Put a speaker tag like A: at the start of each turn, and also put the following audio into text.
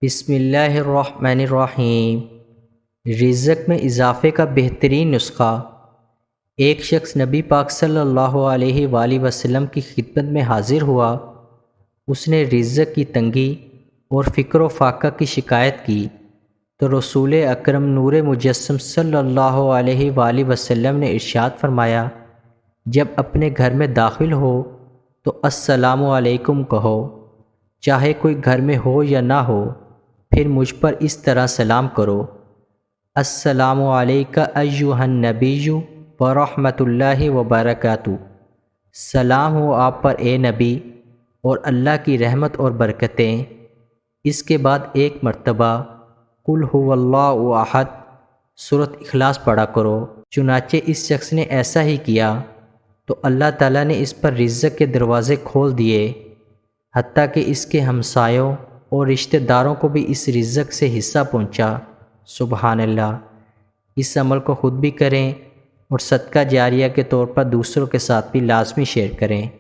A: بسم اللہ الرحمن الرحیم۔ رزق میں اضافے کا بہترین نسخہ۔ ایک شخص نبی پاک صلی اللہ علیہ وآلہ وسلم کی خدمت میں حاضر ہوا۔ اس نے رزق کی تنگی اور فقر و فاقہ کی شکایت کی تو رسول اکرم نور مجسم صلی اللہ علیہ وآلہ وسلم نے ارشاد فرمایا، جب اپنے گھر میں داخل ہو تو السلام علیکم کہو، چاہے کوئی گھر میں ہو یا نہ ہو۔ پھر مجھ پر اس طرح سلام کرو، السلام علیکہ ایہا النبی ورحمۃ اللہ وبرکاتہ۔ سلام ہو آپ پر اے نبی اور اللہ کی رحمت اور برکتیں۔ اس کے بعد ایک مرتبہ قل ھو اللہ احد سورۃ اخلاص پڑھا کرو۔ چنانچہ اس شخص نے ایسا ہی کیا تو اللہ تعالیٰ نے اس پر رزق کے دروازے کھول دیے، حتیٰ کہ اس کے ہمسایوں اور رشتہ داروں کو بھی اس رزق سے حصہ پہنچا۔ سبحان اللہ۔ اس عمل کو خود بھی کریں اور صدقہ جاریہ کے طور پر دوسروں کے ساتھ بھی لازمی شیئر کریں۔